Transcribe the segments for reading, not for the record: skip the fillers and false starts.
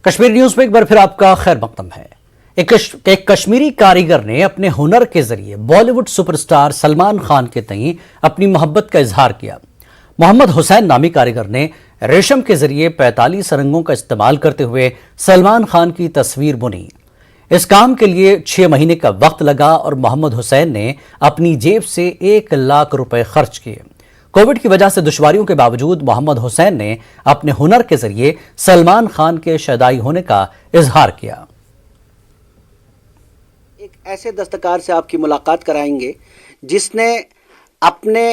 Kashmir news میں ایک بار پھر آپ کا خیر مقدم ہے۔ ایک کشمیری کاریگر نے اپنے ہنر کے ذریعے Bollywood super star Salman Khan کے تئیں اپنی محبت کا اظہار کیا۔ محمد حسین نامی کاریگر نے ریشم کے ذریعے 45 رنگوں کا استعمال کرتے ہوئے سلمان خان کی تصویر بنی۔ اس کام کے لیے 6 مہینے کا وقت لگا اور محمد حسین نے اپنی جیب سے 1 لاکھ روپے خرچ کیے۔ کووڈ کی وجہ سے دشواریوں کے باوجود محمد حسین نے اپنے ہنر کے ذریعے سلمان خان کے شیدائی ہونے کا اظہار کیا۔ ایک ایسے دستکار سے آپ کی ملاقات کرائیں گے جس نے اپنے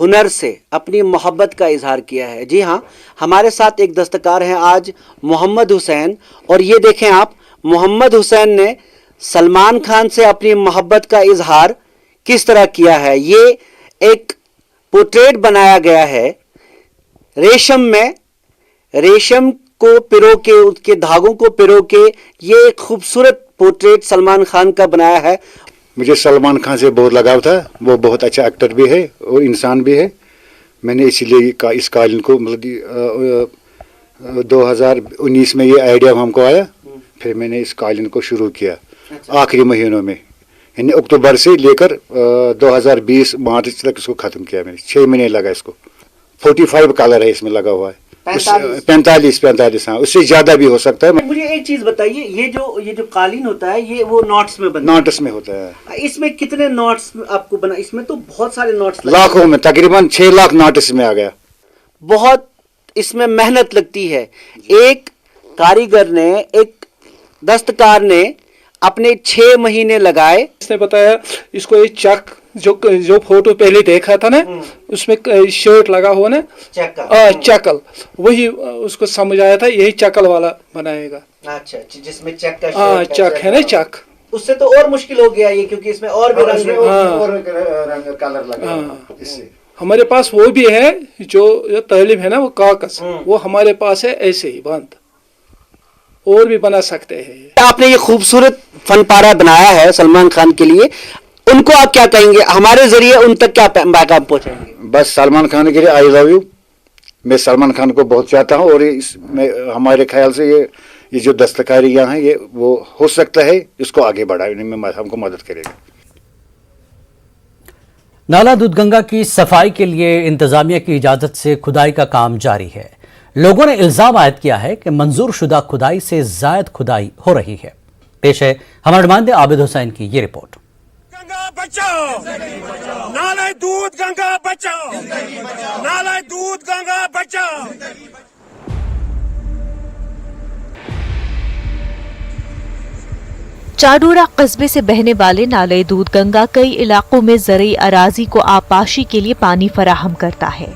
ہنر سے اپنی محبت کا اظہار کیا ہے۔ جی ہاں، ہمارے ساتھ ایک دستکار ہیں آج محمد حسین، اور یہ دیکھیں آپ، محمد حسین نے سلمان خان سے اپنی محبت کا اظہار کس طرح کیا ہے۔ یہ ایک پورٹریٹ بنایا گیا ہے ریشم میں، ریشم کو پرو کے، اس کے دھاگوں کو پرو کے، یہ ایک خوبصورت پورٹریٹ سلمان خان کا بنایا ہے۔ مجھے سلمان خان سے بہت لگاؤ تھا، وہ بہت اچھا ایکٹر بھی ہے اور انسان بھی ہے۔ میں نے اسی لیے اس قالین کو 2019 میں یہ آئیڈیا ہم کو آیا، پھر میں نے اس قالین کو شروع کیا آخری مہینوں میں، یعنی اکتوبر سے لے کر 2020 مارچ تک اس کو ختم کیا میں نے۔ 6 مہینے لگا اس کو۔ 45 کلر ہے اس میں لگا ہوا ہے، 45 ہاں، اس سے زیادہ بھی ہو سکتا ہے۔ مجھے ایک چیز بتائیے، یہ جو قالین ہوتا ہے یہ وہ ناٹس میں بنتا ہے؟ ناٹس میں ہوتا ہے۔ اس میں کتنے ناٹس آپ کو بنا؟ اس میں تو بہت سارے ناٹس، لاکھوں میں، تقریباً 6 لاکھ ناٹس میں آ گیا۔ بہت اس میں محنت لگتی ہے۔ ایک کاریگر نے، ایک دستکار نے اپنے 6 مہینے لگائے۔ اس نے بتایا اس کو یہ چک جو فوٹو پہلے دیکھا تھا نا، اس میں شرٹ لگا ہوا نا، چکل، وہی اس کو سمجھ آیا تھا یہی چکل والا بنائے گا۔ اچھا، جس میں چک کا چک ہے نا، چک۔ اس سے تو اور مشکل ہو گیا یہ، کیونکہ اس میں اور بھی رنگ کلر لگا۔ ہمارے پاس وہ بھی ہے جو طالب ہے نا، وہ کاغذ، وہ ہمارے پاس ہے ایسے ہی بند، اور بھی بنا سکتے ہیں۔ آپ نے یہ خوبصورت فن پارہ بنایا ہے سلمان خان کے لیے، ان کو آپ کیا کہیں گے؟ ہمارے ذریعے ان تک کیا پیغام پہنچائیں گے؟ بس سلمان خان کے لیے آئی لو یو۔ میں سلمان خان کو بہت چاہتا ہوں، اور ہمارے خیال سے یہ جو دستکاری یہاں ہے، یہ وہ ہو سکتا ہے اس کو آگے بڑھانے میں ہم کو مدد کرے گا۔ نالا دودھ گنگا کی صفائی کے لیے انتظامیہ کی اجازت سے کھدائی کا کام جاری ہے۔ لوگوں نے الزام عائد کیا ہے کہ منظور شدہ کھدائی سے زائد کھدائی ہو رہی ہے۔ پیش ہے ہمارے نمائندے عابد حسین کی یہ رپورٹ۔ گنگا بچاؤ، نالے دودھ گنگا بچاؤ، نالے دودھ گنگا بچاؤ۔ چاڈورہ قصبے سے بہنے والے نالے دودھ گنگا کئی علاقوں میں زرعی اراضی کو آبپاشی کے لیے پانی فراہم کرتا ہے۔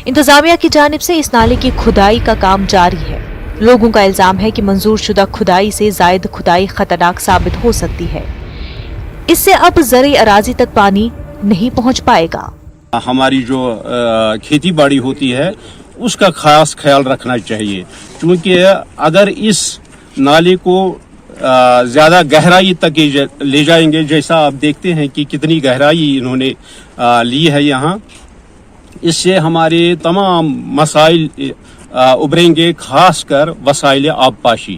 انتظامیہ کی جانب سے اس نالے کی کھدائی کا کام جاری ہے۔ لوگوں کا الزام ہے کہ منظور شدہ کھدائی سے زائد کھدائی خطرناک ثابت ہو سکتی ہے۔ اس سے اب زرعی اراضی تک پانی نہیں پہنچ پائے گا۔ ہماری جو کھیتی باڑی ہوتی ہے اس کا خاص خیال رکھنا چاہیے، کیونکہ اگر اس نالے کو زیادہ گہرائی تک لے جائیں گے، جیسا آپ دیکھتے ہیں کہ کتنی گہرائی انہوں نے لی ہے یہاں، اس سے ہمارے تمام مسائل ابھریں گے، خاص کر وسائل آبپاشی۔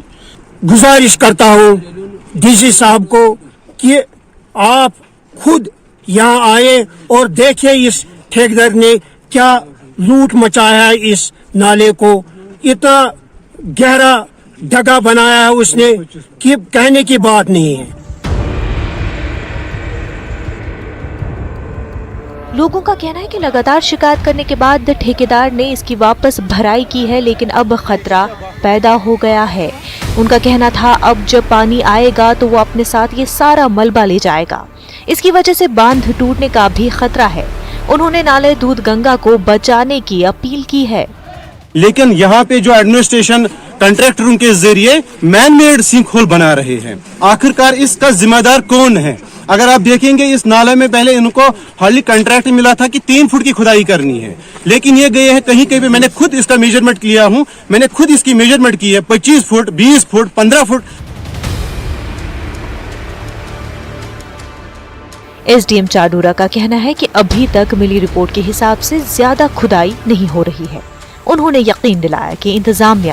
گزارش کرتا ہوں ڈی سی صاحب کو کہ آپ خود یہاں آئے اور دیکھیں اس ٹھیکیدار نے کیا لوٹ مچایا ہے اس نالے کو۔ اتنا گہرا ڈگا بنایا ہے اس نے کہ کہنے کی بات نہیں ہے۔ لوگوں کا کہنا ہے کہ لگاتار شکایت کرنے کے بعد ٹھیکیدار نے اس کی واپس بھرائی کی ہے، لیکن اب خطرہ پیدا ہو گیا ہے۔ ان کا کہنا تھا اب جب پانی آئے گا تو وہ اپنے ساتھ یہ سارا ملبہ لے جائے گا۔ اس کی وجہ سے باندھ ٹوٹنے کا بھی خطرہ ہے۔ انہوں نے نالے دودھ گنگا کو بچانے کی اپیل کی ہے۔ لیکن یہاں پہ جو ایڈمنسٹریشن کنٹریکٹروں کے ذریعے مین میڈ سنک ہول بنا رہے ہیں، آخرکار اس کا ذمہ دار کون ہے؟ اگر آپ دیکھیں گے اس نالے میں پہلے ان کو ہارڈلی کنٹریکٹ ملا تھا کہ 3 فٹ کی کھدائی کرنی ہے، لیکن یہ گئے ہیں کہیں کہیں پہ، میں نے خود اس کا میجرمنٹ کیا ہوں، میں نے خود اس کی میجرمنٹ کی ہے 25 feet 20 feet 15 feet. S D M Chadoora کا کہنا ہے کہ ابھی تک ملی رپورٹ کے حساب سے زیادہ کھدائی نہیں ہو رہی ہے۔ انہوں نے یقین دلایا کہ انتظامیہ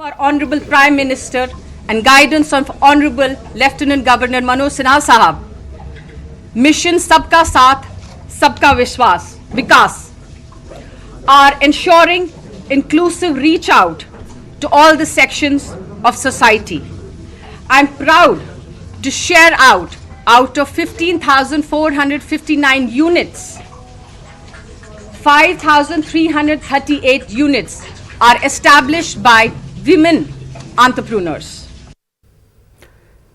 Our Honorable Prime Minister and guidance of Honorable Lieutenant Governor Manoj Sinha Sahab, Mission Sabka Saath, Sabka Vishwas, Vikas, are ensuring inclusive reach out to all the sections of society. I'm proud to share out of 15,459 units, 5,338 units are established by women entrepreneurs.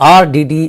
RDD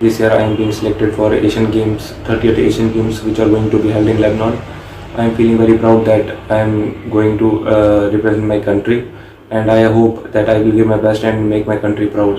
This year I am being selected for Asian Games, 30th Asian Games, which are going to be held in Lebanon. I am feeling very proud that I am going to represent my country. And I hope that I will give my best and make my country proud.